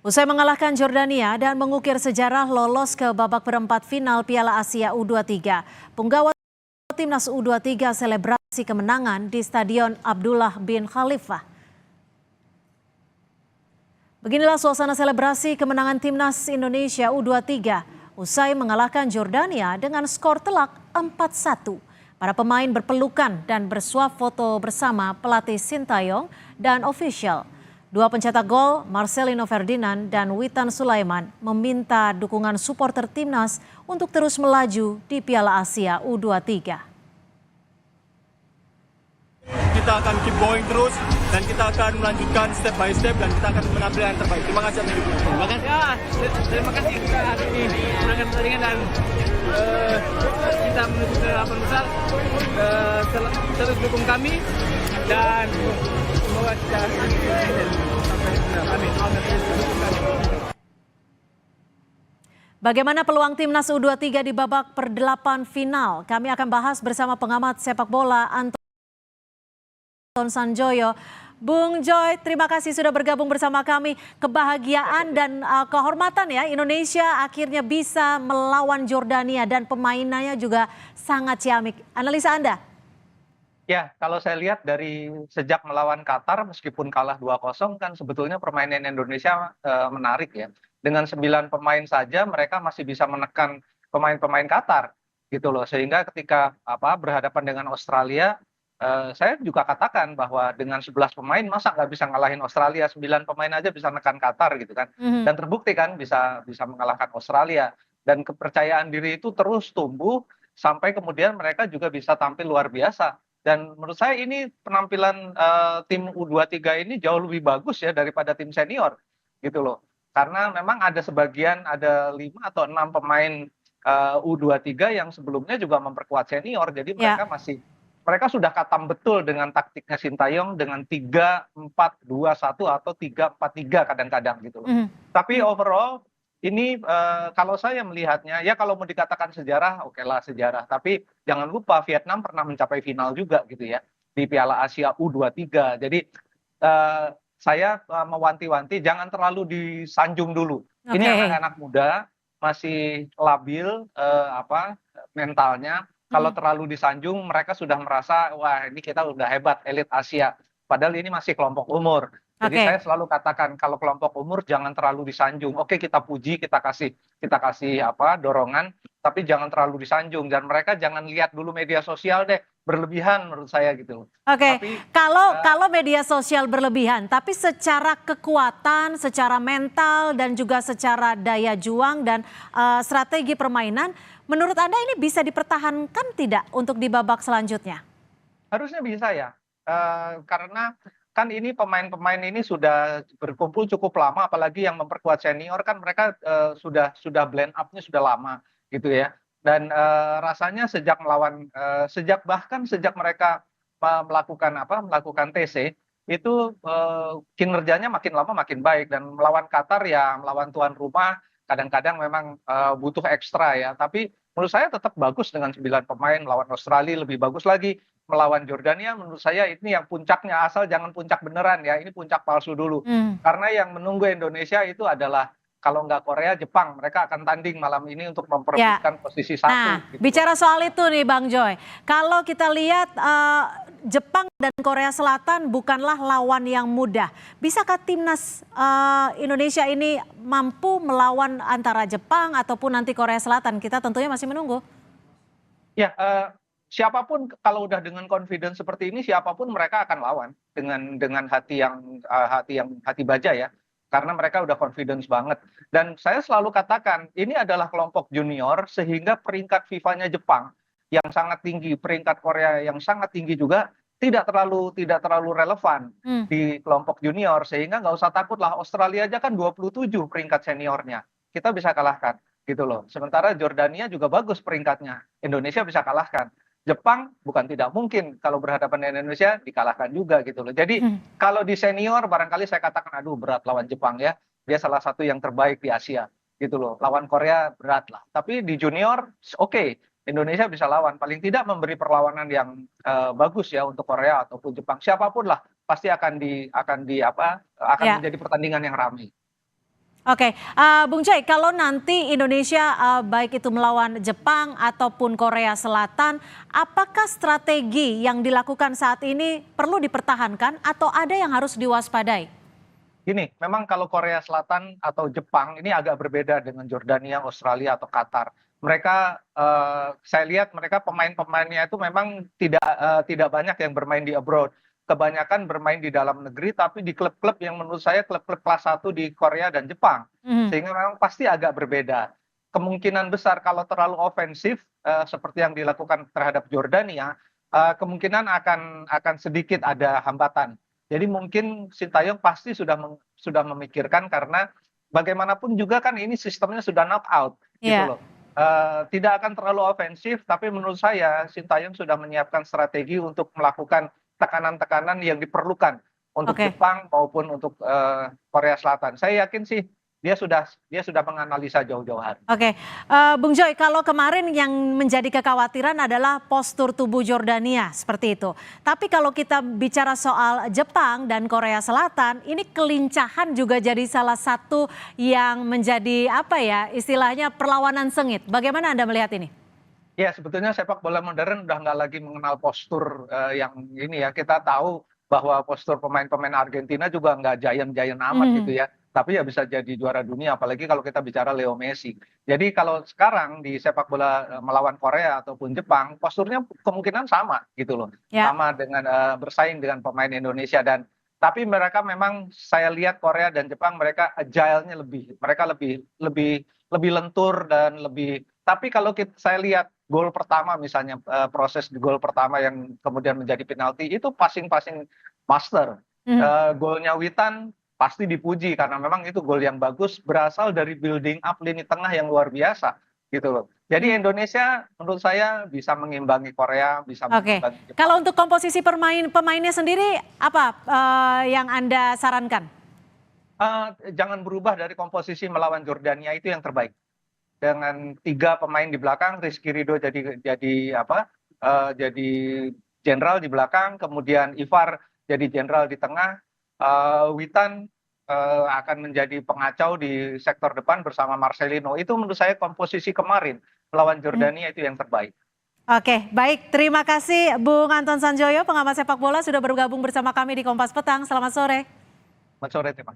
Usai mengalahkan Jordania dan mengukir sejarah lolos ke babak perempat final Piala Asia U23, punggawa timnas U23 selebrasi kemenangan di Stadion Abdullah bin Khalifah. Beginilah suasana selebrasi kemenangan timnas Indonesia U23 usai mengalahkan Jordania dengan skor telak 4-1. Para pemain berpelukan dan bersuap foto bersama pelatih Sintayong dan official. Dua pencetak gol, Marcelino Ferdinand dan Witan Sulaiman, meminta dukungan supporter timnas untuk terus melaju di Piala Asia U23. Kita akan keep going terus dan kita akan melanjutkan step by step dan kita akan mengambil yang terbaik. Terima kasih atas dukungan. Terima kasih kita hari ini menangkan pertandingan dan kita menuju ke 8 besar. Terus dukung kami dan semoga kita Bagaimana peluang timnas U23 di babak per-8 final? Kami akan bahas bersama pengamat sepak bola Anton Sanjoyo. Bung Joy, terima kasih sudah bergabung bersama kami. Kebahagiaan dan kehormatan ya, Indonesia akhirnya bisa melawan Jordania dan pemainannya juga sangat ciamik. Analisa Anda? Ya, kalau saya lihat dari sejak melawan Qatar meskipun kalah 2-0 kan sebetulnya permainan Indonesia menarik ya. Dengan 9 pemain saja mereka masih bisa menekan pemain-pemain Qatar gitu loh. Sehingga ketika berhadapan dengan Australia, saya juga katakan bahwa dengan 11 pemain masa nggak bisa ngalahin Australia, 9 pemain aja bisa menekan Qatar gitu kan. Dan terbukti kan bisa mengalahkan Australia. Dan kepercayaan diri itu terus tumbuh sampai kemudian mereka juga bisa tampil luar biasa. Dan menurut saya ini penampilan tim U23 ini jauh lebih bagus ya daripada tim senior gitu loh. Karena memang ada 5 atau 6 pemain U23 yang sebelumnya juga memperkuat senior. Jadi mereka sudah katam betul dengan taktiknya Sintayong dengan 3-4-2-1 atau 3-4-3 kadang-kadang gitu loh. Tapi overall ini kalau saya melihatnya, ya kalau mau dikatakan sejarah, oke lah sejarah. Tapi jangan lupa Vietnam pernah mencapai final juga gitu ya, di Piala Asia U23. Jadi saya mewanti-wanti, jangan terlalu disanjung dulu. Ini anak-anak muda, masih labil mentalnya. Kalau terlalu disanjung, mereka sudah merasa, wah ini kita udah hebat, elit Asia. Padahal ini masih kelompok umur. Jadi saya selalu katakan kalau kelompok umur jangan terlalu disanjung. Oke, kita puji, kita kasih dorongan, tapi jangan terlalu disanjung dan mereka jangan lihat dulu media sosial deh, berlebihan menurut saya gitu. Oke, kalau media sosial berlebihan, tapi secara kekuatan, secara mental dan juga secara daya juang dan strategi permainan, menurut Anda ini bisa dipertahankan tidak untuk di babak selanjutnya? Harusnya bisa ya, karena kan ini pemain-pemain ini sudah berkumpul cukup lama, apalagi yang memperkuat senior kan mereka sudah blend up-nya sudah lama gitu ya. Dan rasanya sejak mereka melakukan TC itu kinerjanya makin lama makin baik dan melawan Qatar ya melawan tuan rumah kadang-kadang memang butuh ekstra ya. Tapi menurut saya tetap bagus dengan 9 pemain melawan Australia lebih bagus lagi. Melawan Jordania menurut saya ini yang puncaknya, asal jangan puncak beneran ya, ini puncak palsu dulu. Karena yang menunggu Indonesia itu adalah kalau nggak Korea, Jepang. Mereka akan tanding malam ini untuk memperebutkan posisi 1. Nah, gitu. bicara soal itu nih Bang Joy, kalau kita lihat Jepang dan Korea Selatan bukanlah lawan yang mudah. Bisakah timnas Indonesia ini mampu melawan antara Jepang ataupun nanti Korea Selatan? Kita tentunya masih menunggu. Ya, siapapun kalau udah dengan confidence seperti ini, siapapun mereka akan lawan dengan hati baja ya, karena mereka udah confidence banget. Dan saya selalu katakan ini adalah kelompok junior sehingga peringkat FIFA-nya Jepang yang sangat tinggi, peringkat Korea yang sangat tinggi juga tidak terlalu relevan di kelompok junior, sehingga nggak usah takut lah. Australia aja kan 27 peringkat seniornya, kita bisa kalahkan gitu loh. Sementara Jordania juga bagus peringkatnya, Indonesia bisa kalahkan. Jepang bukan tidak mungkin kalau berhadapan dengan Indonesia dikalahkan juga gitu loh. Jadi kalau di senior barangkali saya katakan aduh berat lawan Jepang ya. Dia salah satu yang terbaik di Asia gitu loh. Lawan Korea berat lah. Tapi di junior oke, Indonesia bisa lawan. Paling tidak memberi perlawanan yang bagus ya untuk Korea ataupun Jepang. Siapapun lah pasti akan menjadi pertandingan yang ramai. Oke, Bung Joy, kalau nanti Indonesia baik itu melawan Jepang ataupun Korea Selatan, apakah strategi yang dilakukan saat ini perlu dipertahankan atau ada yang harus diwaspadai? Gini, memang kalau Korea Selatan atau Jepang ini agak berbeda dengan Jordania, Australia atau Qatar. Mereka, saya lihat mereka pemain-pemainnya itu memang tidak banyak yang bermain di abroad. Kebanyakan bermain di dalam negeri, tapi di klub-klub yang menurut saya klub-klub kelas 1 di Korea dan Jepang. Mhm. Sehingga memang pasti agak berbeda. Kemungkinan besar kalau terlalu ofensif, seperti yang dilakukan terhadap Jordania, kemungkinan akan sedikit ada hambatan. Jadi mungkin Sintayong pasti sudah memikirkan karena bagaimanapun juga kan ini sistemnya sudah knock out gitu Iya. loh. Tidak akan terlalu ofensif, tapi menurut saya Sintayong sudah menyiapkan strategi untuk melakukan tekanan-tekanan yang diperlukan untuk Oke. Jepang maupun untuk Korea Selatan. Saya yakin sih dia sudah menganalisa jauh-jauh hari. Oke, Bung Joy, kalau kemarin yang menjadi kekhawatiran adalah postur tubuh Jordania seperti itu. Tapi kalau kita bicara soal Jepang dan Korea Selatan, ini kelincahan juga jadi salah satu yang menjadi apa ya istilahnya perlawanan sengit. Bagaimana Anda melihat ini? Ya, sebetulnya sepak bola modern udah nggak lagi mengenal postur yang ini ya. Kita tahu bahwa postur pemain-pemain Argentina juga nggak giant-giant amat Mhm. gitu ya. Tapi ya bisa jadi juara dunia, apalagi kalau kita bicara Leo Messi. Jadi kalau sekarang di sepak bola melawan Korea ataupun Jepang, posturnya kemungkinan sama gitu loh. Ya, Sama dengan bersaing dengan pemain Indonesia dan tapi mereka memang saya lihat Korea dan Jepang mereka agile-nya mereka lebih lentur dan lebih tapi kalau saya lihat gol pertama misalnya proses di gol pertama yang kemudian menjadi penalti itu passing-passing master. mhm. Golnya Witan pasti dipuji karena memang itu gol yang bagus berasal dari building up lini tengah yang luar biasa gitu loh. Jadi Indonesia menurut saya bisa mengimbangi Korea, bisa Oke, mengimbangi Jepang. kalau untuk komposisi pemainnya sendiri apa yang Anda sarankan? Jangan berubah dari komposisi melawan Jordania itu yang terbaik. Dengan 3 pemain di belakang, Rizky Ridho jadi jenderal di belakang, kemudian Ivar jadi jenderal di tengah, Witan akan menjadi pengacau di sektor depan bersama Marcelino. Itu menurut saya komposisi kemarin melawan Jordania itu yang terbaik. Oke, baik. Terima kasih Bung Anton Sanjoyo, pengamat sepak bola sudah bergabung bersama kami di Kompas Petang. Selamat sore. Selamat sore, terima kasih.